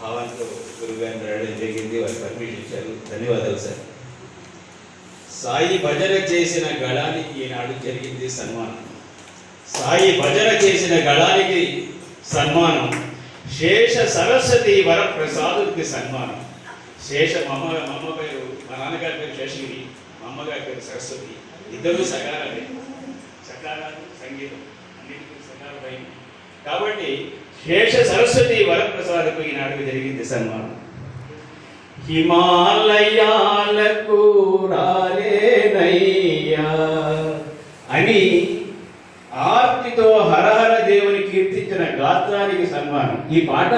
భావంతో గురుగారిని రావడం జరిగింది. వారు పర్మిషన్ ఇచ్చారు. ధన్యవాదాలు సార్. సాయి భజన చేసిన గళానికి ఈనాడు జరిగింది సన్మానం. సాయి భజన చేసిన గళానికి సన్మానం. శేష సరస్వతి వరప్రసాదుకి సన్మానం. శేష మా అమ్మ పేరు, మా నాన్నగారి పేరు శేషగిరి, మా అమ్మగారి పేరు సరస్వతి. ఇద్దరు సకారాలే. సకారాలు సంగీతం అన్నింటికీ సకారమైంది కాబట్టి శేష సరస్వతి వరప్రసాదకు ఈనాడు జరిగింది సన్మానం. హిమాలయాలకు రాలేనయ్యా అని ఆర్తితో హరహర దేవుని కీర్తించిన గాత్రానికి సన్మానం. ఈ పాట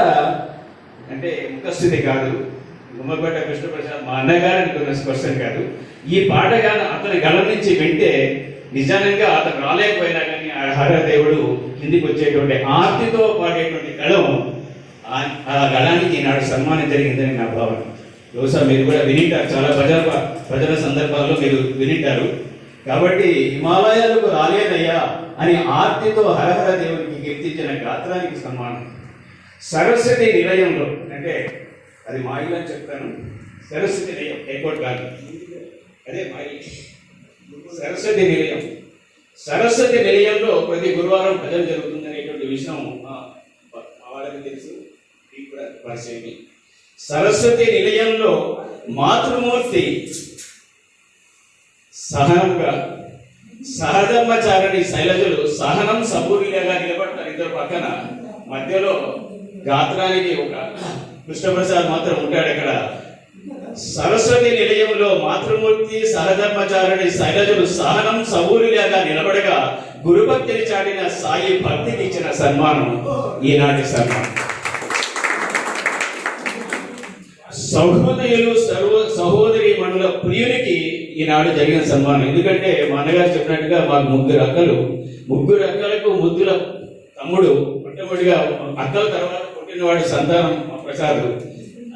అంటే ముఖస్థుతి కాదు, గుమ్మగొట్ట కృష్ణప్రసాద్ మా అన్నగారికి ఉన్న స్పర్శం కాదు. ఈ పాట కానీ అతని గళం నుంచి వింటే నిజంగా అతను రాలేకపోయినా కానీ ఆ హరదేవుడు కిందికి వచ్చేటువంటి ఆర్తితో పాడేటువంటి గళం, ఆ గళానికి ఈనాడు సన్మానం జరిగిందని నా భావన. బహుశా మీరు కూడా వినింటారు, చాలా భజన సందర్భాల్లో మీరు వినింటారు. కాబట్టి హిమాలయాలకు రాలేదయ్యా అని ఆర్తితో హరహర దేవునికి కీర్తించిన గాత్రానికి సన్మానం. సరస్వతి నిలయంలో అంటే అది మా ఇల్లు అని చెప్తాను. సరస్వతి నిలయం ఎయిర్పోర్ట్ కాదు, అదే మా ఇల్లు. సరస్వతి నిలయం. సరస్వతి నిలయంలో ప్రతి గురువారం భజన జరుగుతుందనేటువంటి విషయం మా వాళ్ళకి తెలుసు, మీకు కూడా పరిచయం. సరస్వతి నిలయంలో మాతృమూర్తి సహనంగా సహధర్మచారిణి శైలజలు సహనం సబూరిగా నిలబడతారు ఇద్దరు పక్కన. మధ్యలో గాత్రానికి ఒక కృష్ణప్రసాద్ మాత్రం ఉంటాడు అక్కడ. సరస్వతి నిలయంలో మాతృమూర్తి సహధర్మచారిణి శైలజలు సహనం సబూరిగా నిలబడగా గురుభక్తిని చాటిన సాయి భక్తికి ఇచ్చిన సన్మానం ఈనాటి సన్మానం. సహోదయులు సహోదరి మనుల ప్రియునికి ఈనాడు జరిగిన సన్మానం. ఎందుకంటే మా అన్నగారు చెప్పినట్టుగా మాకు ముగ్గురు అక్కలకు ముద్దుల తమ్ముడు, మొట్టమొదటిగా అక్కల తర్వాత పుట్టినవాడి సంతానం మా ప్రసాద్.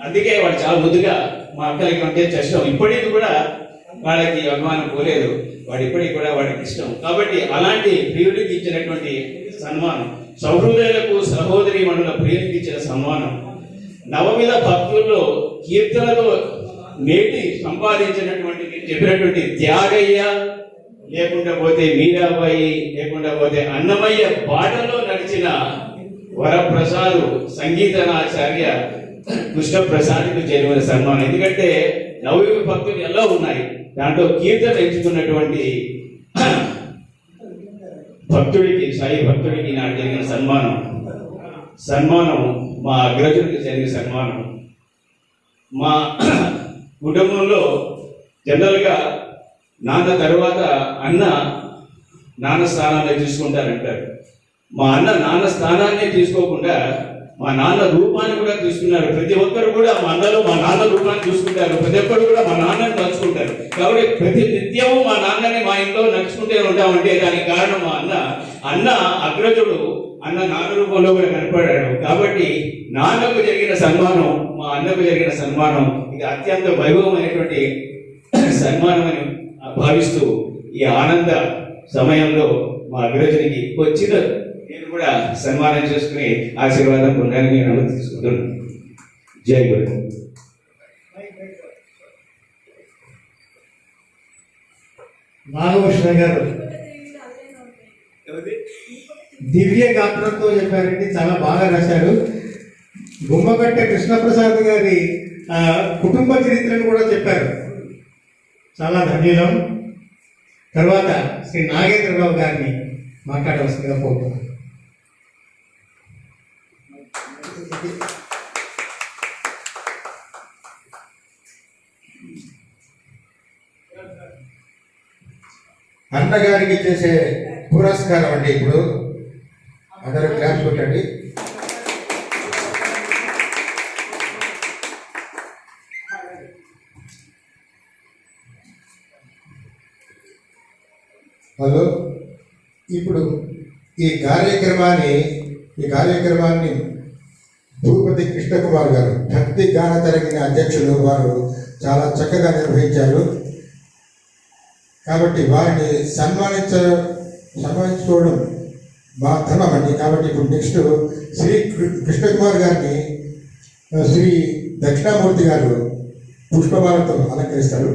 అందుకే వాడు చాలా ముద్దుగా మా అక్కలకి ఉంటే ఇష్టం. ఇప్పటికి కూడా వాళ్ళకి అభిమానం పోలేదు, వాడు ఇప్పటికి కూడా వాడికి ఇష్టం. కాబట్టి అలాంటి ప్రియుడికి ఇచ్చినటువంటి సన్మానం, సహృదయులకు సహోదరి మనుల ప్రియుడికి ఇచ్చిన సన్మానం. నవమిద భక్తుల్లో కీర్తనతో నేటి సంపాదించినటువంటి చెప్పినటువంటి త్యాగయ్య, లేకుండా పోతే మీరాబాయి, లేకుండా పోతే అన్నమయ్య బాటలో నడిచిన వరప్రసాద్ సంగీతనాచార్య కృష్ణప్రసాద్కు చేరిన సన్మానం. ఎందుకంటే నవమి భక్తులు ఎలా ఉన్నాయి, దాంట్లో కీర్తన ఎంచుకున్నటువంటి భక్తుడికి, సాయి భక్తుడికి నాకు జరిగిన సన్మానం మా అగ్రజుడికి జరిగిన సన్మానం. మా కుటుంబంలో జనరల్గా నాన్న తర్వాత నాన్న స్థానాన్ని తీసుకుంటారంటారు. మా నాన్న స్థానాన్ని తీసుకోకుండా మా నాన్న రూపాన్ని కూడా తీసుకున్నారు. ప్రతి ఒక్కరు కూడా మా అన్నలో మా నాన్న రూపాన్ని చూసుకుంటారు. ప్రతి ఒక్కరు కూడా మా నాన్నని తలుచుకుంటారు. కాబట్టి ప్రతి నిత్యము మా నాన్నని మా ఇంట్లో నడుచుకుంటే ఉంటామంటే దానికి కారణం మా అన్న అగ్రజుడు నాన్న రూపంలో కూడా కనపడాడు. కాబట్టి నాన్నకు జరిగిన సన్మానం, మా అన్నకు జరిగిన సన్మానం ఇది అత్యంత వైభవమైనటువంటి సన్మానం అని భావిస్తూ ఈ ఆనంద సమయంలో మా అగ్రజునికి వచ్చిన నేను కూడా సన్మానం చేసుకుని ఆశీర్వాదం పొందాలని నేను అనుమతి తీసుకుంటున్నాను. జై గురు. నాగభూషణ గారు దివ్య గాత్రంతో చెప్పారండి, చాలా బాగా రాశారు. గుమ్మగట్ట కృష్ణప్రసాద్ గారి కుటుంబ చరిత్రను కూడా చెప్పారు, చాలా ధన్యులం. తర్వాత శ్రీ నాగేంద్రరావు గారిని మాట్లాడవలసిందిగా కోరుతున్నాను. అన్నగారికి చేసే పురస్కారం అండి. ఇప్పుడు అందరూ క్లాస్ కొట్టండి. హలో, ఇప్పుడు ఈ కార్యక్రమాన్ని భూపతి కృష్ణకుమార్ గారు, భక్తి గాన తరగతి అధ్యక్షులు, వారు చాలా చక్కగా నిర్వహించారు. కాబట్టి వారిని సన్మానించుకోవడం మా ధర్మం అండి. కాబట్టి ఇప్పుడు నెక్స్ట్ శ్రీ కృష్ణకుమార్ గారిని శ్రీ దక్షిణామూర్తి గారు పుష్పమాలతో అలంకరిస్తారు.